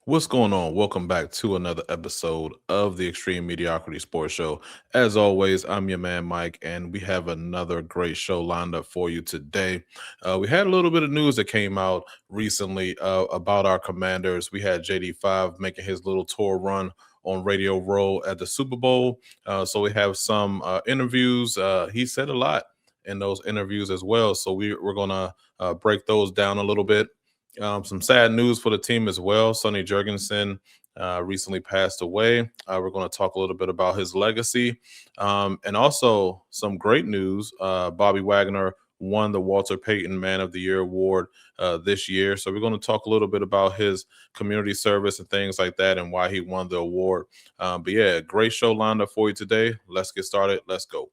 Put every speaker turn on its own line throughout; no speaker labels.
What's going on? Welcome back to another episode of the Extreme Mediocrity Sports Show. As always, I'm your man Mike, and we have another great show lined up for you today. We had a little bit of news that came out recently about our Commanders. We had JD5 making his little tour run on Radio Row at the Super Bowl. So we have some interviews. He said a lot in those interviews as well. So we're going to break those down a little bit. Some sad news for the team as well. Sonny Jurgensen recently passed away. We're going to talk a little bit about his legacy, and also some great news. Bobby Wagner won the Walter Payton Man of the Year award this year. So we're going to talk a little bit about his community service and things like that, and why he won the award. But yeah, great show lined up for you today. Let's get started. Let's go.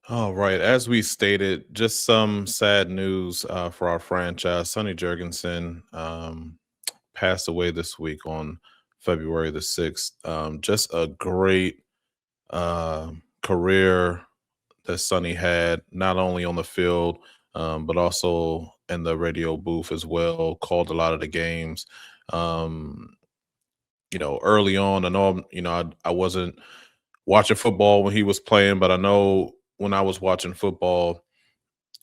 All right. As we stated, just some sad news for our franchise. Sonny Jurgensen passed away this week on February the 6th. Just a great uh, career that Sonny had, not only on the field, but also in the radio booth as well. Called a lot of the games. Um, Early on, I know, I wasn't watching football when he was playing, but I know when I was watching football,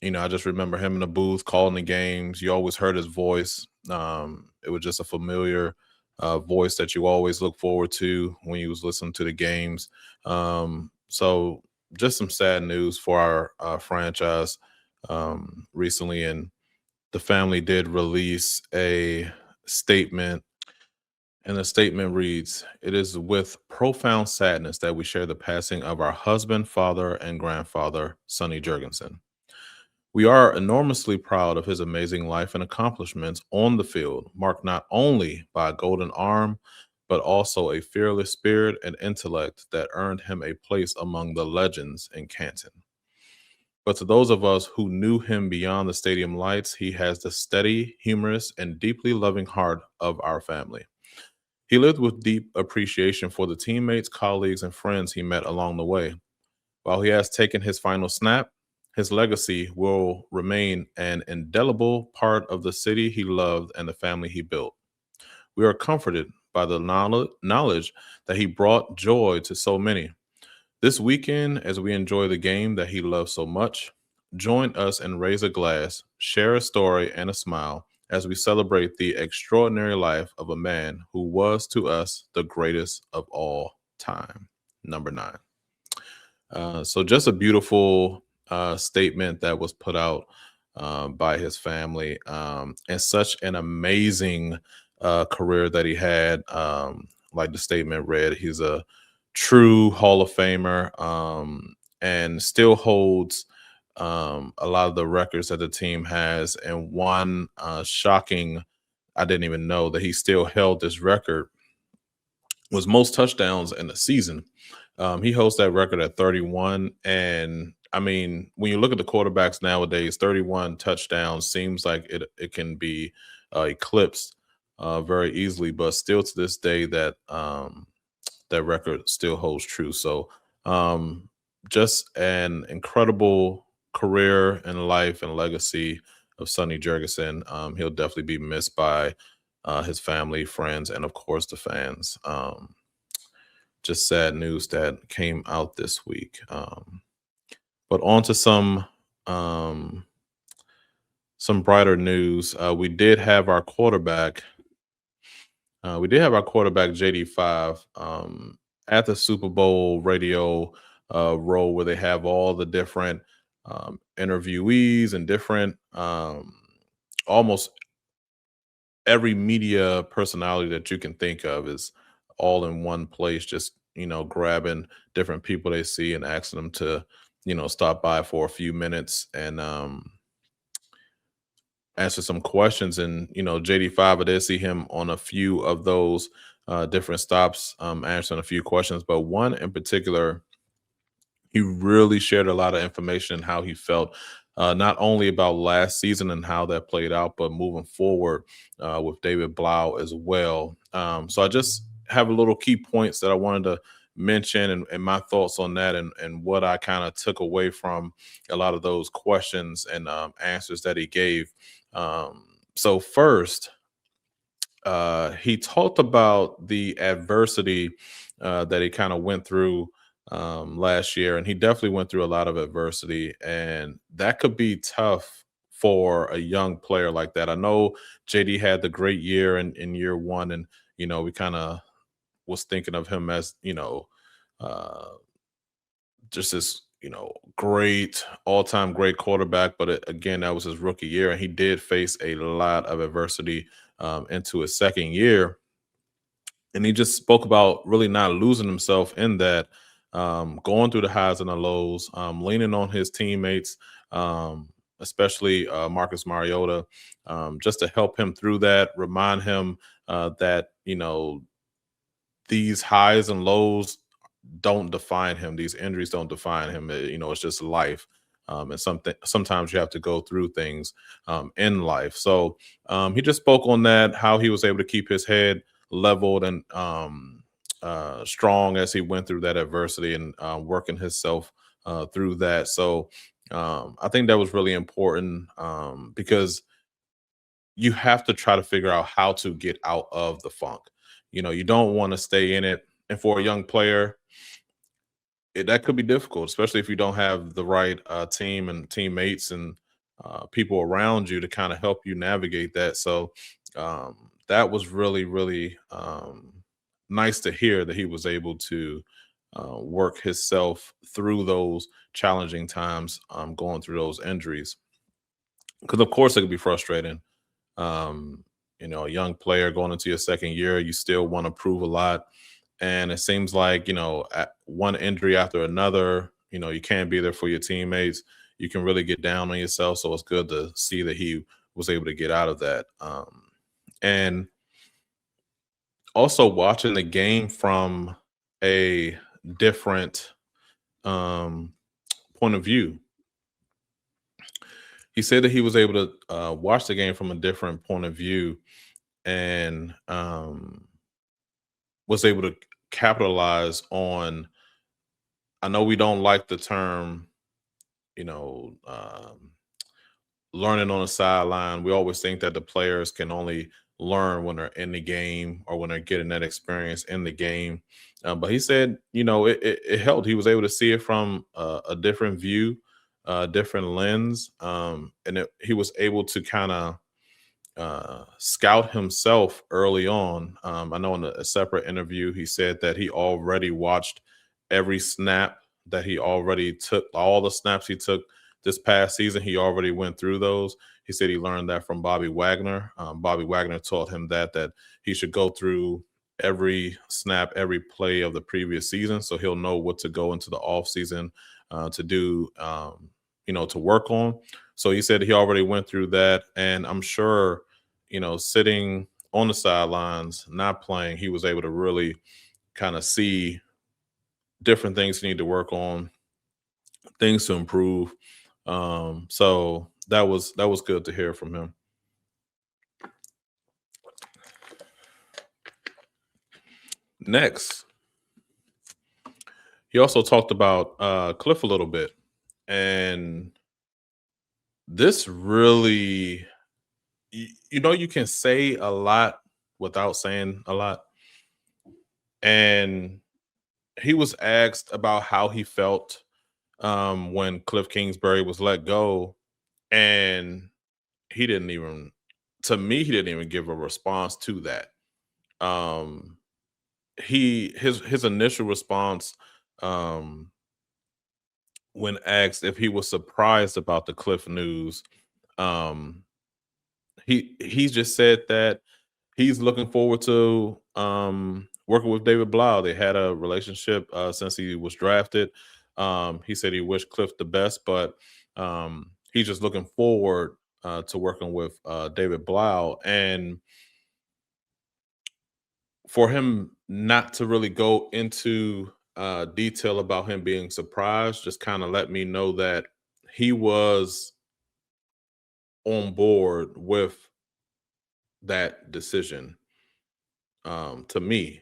I just remember him in the booth calling the games. You always heard his voice. It was just a familiar voice that you always look forward to when you was listening to the games. So just some sad news for our franchise recently, and the family did release a statement, and the statement reads: "It is with profound sadness that we share the passing of our husband, father, and grandfather, Sonny Jurgensen. We are enormously proud of his amazing life and accomplishments on the field, marked not only by a golden arm, but also a fearless spirit and intellect that earned him a place among the legends in Canton. But to those of us who knew him beyond the stadium lights, he has the steady, humorous, and deeply loving heart of our family. He lived with deep appreciation for the teammates, colleagues, and friends he met along the way. While he has taken his final snap, his legacy will remain an indelible part of the city he loved and the family he built. We are comforted by the knowledge that he brought joy to so many. This weekend, as we enjoy the game that he loved so much, join us and raise a glass, share a story and a smile as we celebrate the extraordinary life of a man who was to us the greatest of all time." Number 9. So just a beautiful statement that was put out by his family, and such an amazing career that he had. Like the statement read, he's a true Hall of Famer, and still holds a lot of the records that the team has. And one shocking, I didn't even know that he still held this record, was most touchdowns in the season. He holds that record at 31. And I mean, when you look at the quarterbacks nowadays, 31 touchdowns seems like it can be eclipsed very easily. But still, to this day, that record still holds true. So, just an incredible career and life and legacy of Sonny Jurgensen. He'll definitely be missed by his family, friends, and of course the fans. Just sad news that came out this week. But on to um, some brighter news. We did have our quarterback JD5 at the Super Bowl radio role, where they have all the different interviewees and different almost every media personality that you can think of is all in one place, just grabbing different people they see and asking them to, stop by for a few minutes and answer some questions. And JD5, I did see him on a few of those different stops, answering a few questions, but one in particular, he really shared a lot of information how he felt, not only about last season and how that played out, but moving forward with David Blau as well. So I just have a little key points that I wanted to mention, and my thoughts on that, and what I kind of took away from a lot of those questions and answers that he gave. So first, he talked about the adversity that he kind of went through last year, and he definitely went through a lot of adversity, and that could be tough for a young player like that. I know JD had the great year in year one, and we kind of was thinking of him as uh, just this great all-time great quarterback, but again, that was his rookie year, and he did face a lot of adversity into his second year. And he just spoke about really not losing himself in that, going through the highs and the lows, leaning on his teammates, especially Marcus Mariota, just to help him through that, remind him that these highs and lows don't define him. These injuries don't define him. It's just life. And sometimes you have to go through things in life. So he just spoke on that, how he was able to keep his head leveled and strong as he went through that adversity and working himself through that. So I think that was really important because you have to try to figure out how to get out of the funk. You don't want to stay in it. And for a young player, that could be difficult, especially if you don't have the right team and teammates and people around you to kind of help you navigate that. So that was really, really nice to hear that he was able to work himself through those challenging times, going through those injuries. Because of course it could be frustrating. Um, a young player going into your second year, you still want to prove a lot, and it seems like one injury after another, you can't be there for your teammates. You can really get down on yourself. So it's good to see that he was able to get out of that. And also watching the game from a different um, point of view. He said that he was able to watch the game from a different point of view, and was able to capitalize on. I know we don't like the term, you know, learning on the sideline. We always think that the players can only learn when they're in the game or when they're getting that experience in the game. But he said, it helped. He was able to see it from a different view, different lens, and he was able to kind of scout himself early on. I know in a separate interview, he said that he already watched every snap that he already took, all the snaps he took this past season. He already went through those. He said he learned that from Bobby Wagner. Bobby Wagner taught him that he should go through every snap, every play of the previous season, so he'll know what to go into the off season to do, to work on. So he said he already went through that, and I'm sure, sitting on the sidelines, not playing, he was able to really kind of see different things he need to work on, things to improve. So that was good to hear from him. Next, he also talked about Cliff a little bit, and this really, you can say a lot without saying a lot. And he was asked about how he felt when Cliff Kingsbury was let go, and he didn't even, to me, he didn't even give a response to that. Um, his initial response, um, when asked if he was surprised about the Cliff news, um, he just said that he's looking forward to working with David Blau. They had a relationship since he was drafted. He said he wished Cliff the best, but he's just looking forward to working with David Blau. And for him not to really go into detail about him being surprised, just kind of let me know that he was on board with that decision. To me,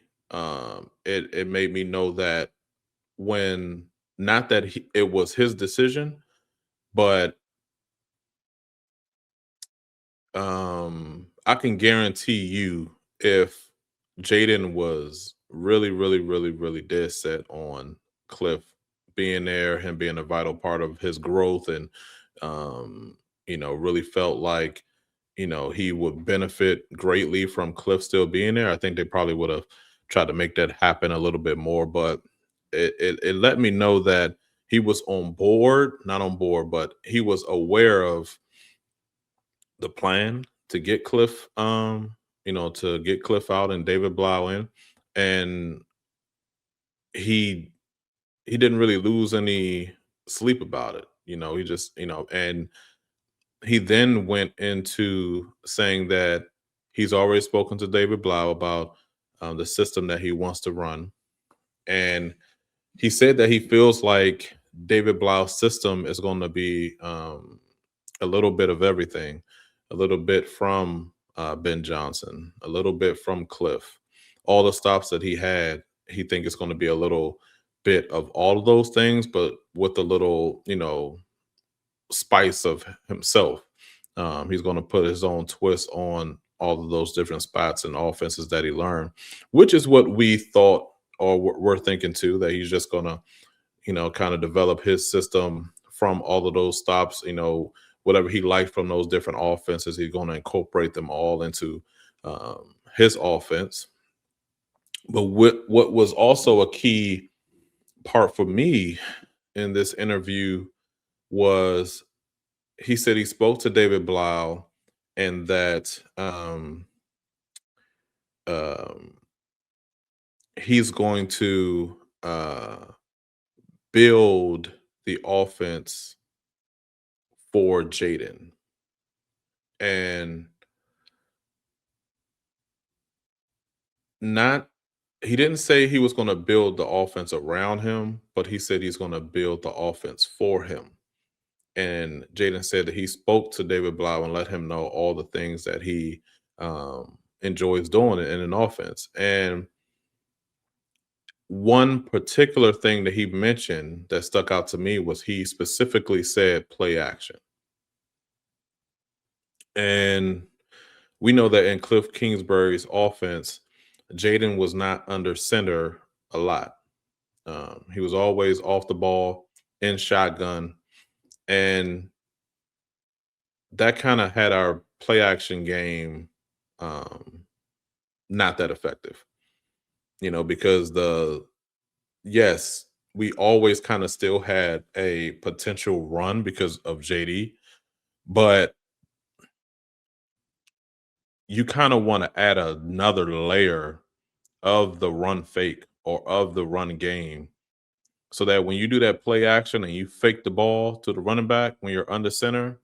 it made me know that when not that it was his decision, but I can guarantee you if Jayden was really, really, really, really dead set on Cliff being there, him being a vital part of his growth, and um, really felt like he would benefit greatly from Cliff still being there. I think they probably would have tried to make that happen a little bit more, but it let me know that he was on board, not on board, but he was aware of the plan to get Cliff, to get Cliff out and David Blau in, and he he didn't really lose any sleep about it. He just, and he then went into saying that he's already spoken to David Blau about the system that he wants to run, and he said that he feels like David Blau's system is going to be a little bit of everything, a little bit from Ben Johnson, a little bit from Cliff. All the stops that he had, he think it's going to be a little bit of all of those things, but with a little, spice of himself. He's going to put his own twist on all of those different spots and offenses that he learned, which is what we thought or we're thinking too, that he's just going to kind of develop his system from all of those stops. Whatever he liked from those different offenses, he's going to incorporate them all into his offense. But what was also a key part for me in this interview was he said he spoke to David Blau and that um, he's going to build the offense for Jayden. And not he didn't say he was going to build the offense around him, but he said he's going to build the offense for him. And Jayden said that he spoke to David Blau and let him know all the things that he enjoys doing in an offense. And one particular thing that he mentioned that stuck out to me was he specifically said play action. And we know that in Cliff Kingsbury's offense, Jayden was not under center a lot. He was always off the ball in shotgun, and that kind of had our play action game um, not that effective. Because yes, we always kind of still had a potential run because of JD, but you kind of want to add another layer of the run fake or of the run game so that when you do that play action and you fake the ball to the running back when you're under center,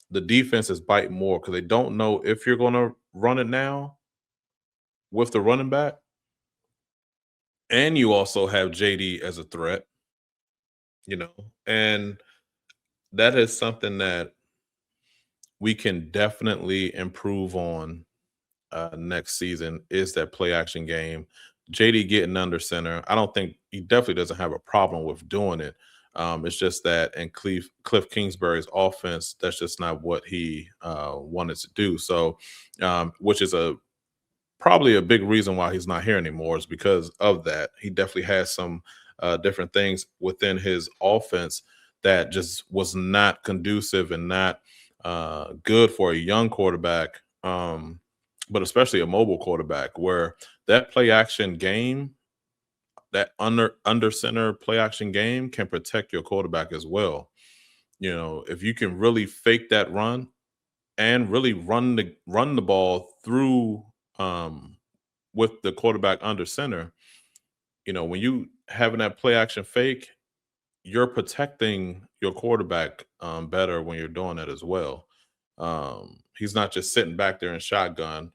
the defense is biting more because they don't know if you're going to run it now with the running back. And you also have JD as a threat, you know, and that is something that we can definitely improve on next season is that play action game. JD getting under center. I don't think he definitely doesn't have a problem with doing it. It's just that in Cliff Kingsbury's offense, that's just not what he wanted to do. So, which is probably a big reason why he's not here anymore is because of that. He definitely has some different things within his offense that just was not conducive and not good for a young quarterback, but especially a mobile quarterback, where that play action game, that under center play action game, can protect your quarterback as well. If you can really fake that run and really run the ball through. with the quarterback under center, when you having that play action fake, you're protecting your quarterback better when you're doing that as well. He's not just sitting back there in shotgun,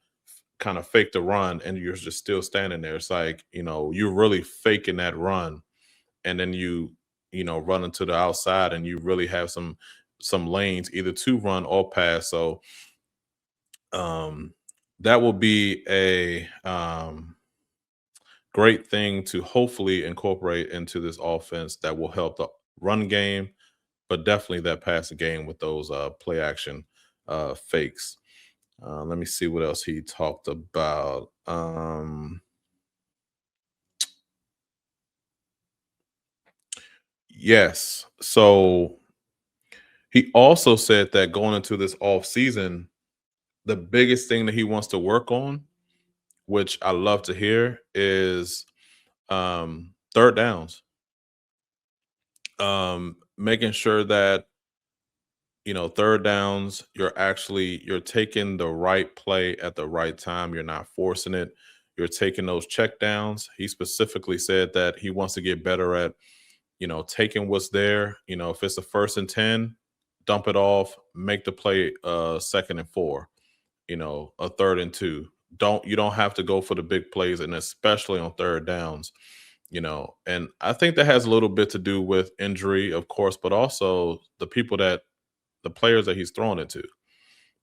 kind of fake the run, and you're just still standing there. It's like, you're really faking that run, and then you run into the outside, and you really have some lanes either to run or pass. So um, that will be a great thing to hopefully incorporate into this offense that will help the run game, but definitely that passing game with those play action fakes. Let me see what else he talked about. Yes. So he also said that going into this off season, the biggest thing that he wants to work on, which I love to hear, is third downs. Making sure that third downs, you're taking the right play at the right time. You're not forcing it. You're taking those check downs. He specifically said that he wants to get better at, taking what's there. If it's a 1st and 10, dump it off, make the play 2nd and 4, a 3rd and 2. You don't have to go for the big plays, and especially on third downs. And I think that has a little bit to do with injury, of course, but also the players that he's throwing it to.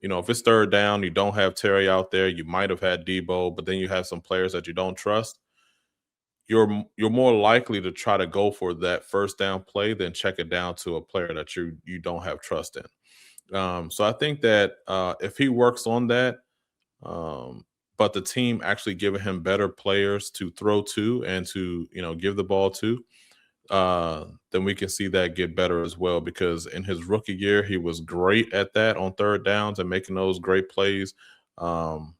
If it's third down, you don't have Terry out there. You might have had Debo, but then you have some players that you don't trust. You're more likely to try to go for that first down play than check it down to a player that you don't have trust in. So I think that if he works on that, um, but the team actually giving him better players to throw to and to give the ball to, then we can see that get better as well. Because in his rookie year, he was great at that on third downs and making those great plays um,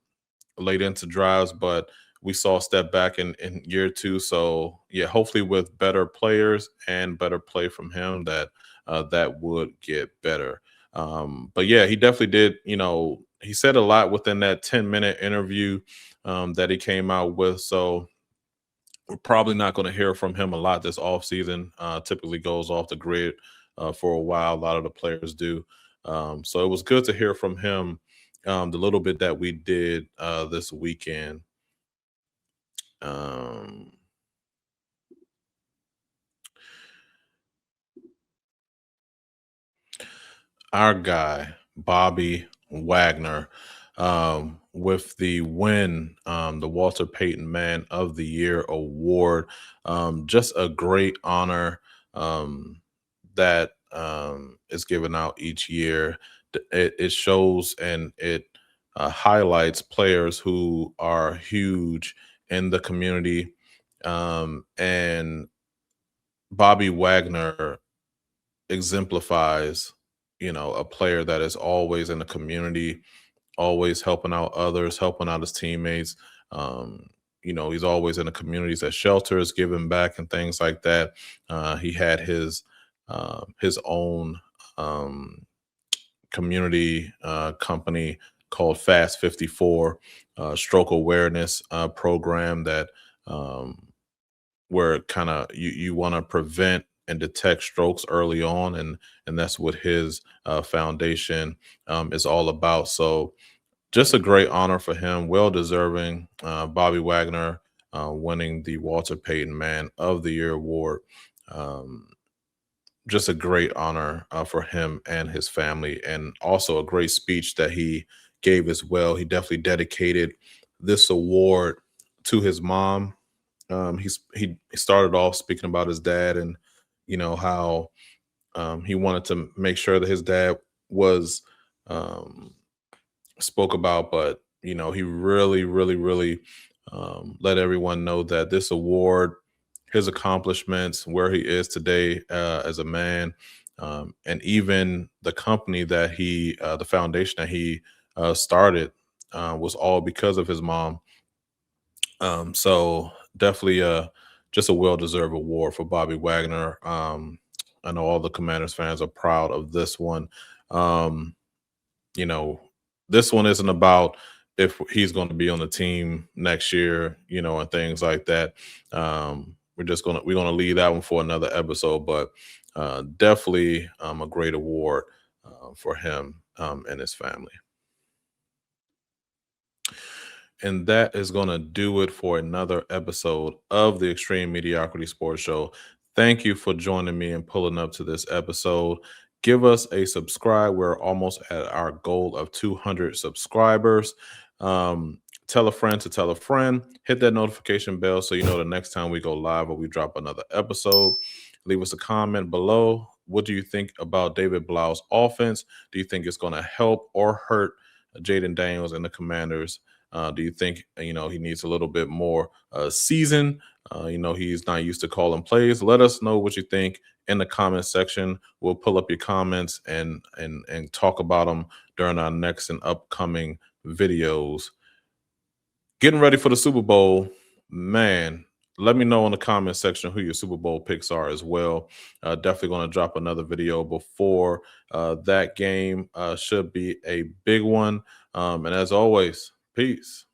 late into drives. But we saw a step back in year two. So yeah, hopefully with better players and better play from him, that would get better. But yeah, he definitely did. He said a lot within that 10-minute interview that he came out with. So we're probably not going to hear from him a lot this offseason. Typically goes off the grid for a while. A lot of the players do. So it was good to hear from him the little bit that we did this weekend. Um, our guy, Bobby Wagner, with the win, the Walter Payton Man of the Year award. Just a great honor that is given out each year. It shows and it highlights players who are huge in the community. And Bobby Wagner exemplifies, a player that is always in the community, always helping out others, helping out his teammates. Um, he's always in the communities at shelters, giving back and things like that. He had his own community company called Fast 54, stroke awareness program that where kind of you want to prevent and detect strokes early on, and that's what his foundation is all about. So just a great honor for him, well deserving. Bobby Wagner winning the Walter Payton Man of the Year award. Um, just a great honor for him and his family, and also a great speech that he gave as well. He definitely dedicated this award to his mom. He started off speaking about his dad, and how he wanted to make sure that his dad was um, spoke about, but he really, really, really let everyone know that this award, his accomplishments, where he is today as a man, and even the company that the foundation that he started, was all because of his mom. So definitely just a well-deserved award for Bobby Wagner. I know all the Commanders fans are proud of this one. Um, you know, this one isn't about if he's going to be on the team next year, and things like that. We're gonna leave that one for another episode, but definitely a great award for him and his family. And that is going to do it for another episode of the Extreme Mediocrity Sports Show. Thank you for joining me and pulling up to this episode. Give us a subscribe. We're almost at our goal of 200 subscribers. Tell a friend to tell a friend. Hit that notification bell so you know the next time we go live or we drop another episode. Leave us a comment below. What do you think about David Blau's offense? Do you think it's going to help or hurt Jayden Daniels and the Commanders? Do you think he needs a little bit more season? He's not used to calling plays. Let us know what you think in the comment section. We'll pull up your comments and talk about them during our next and upcoming videos. Getting ready for the Super Bowl, man. Let me know in the comment section who your Super Bowl picks are as well. Definitely going to drop another video before that game. Should be a big one. And as always, peace.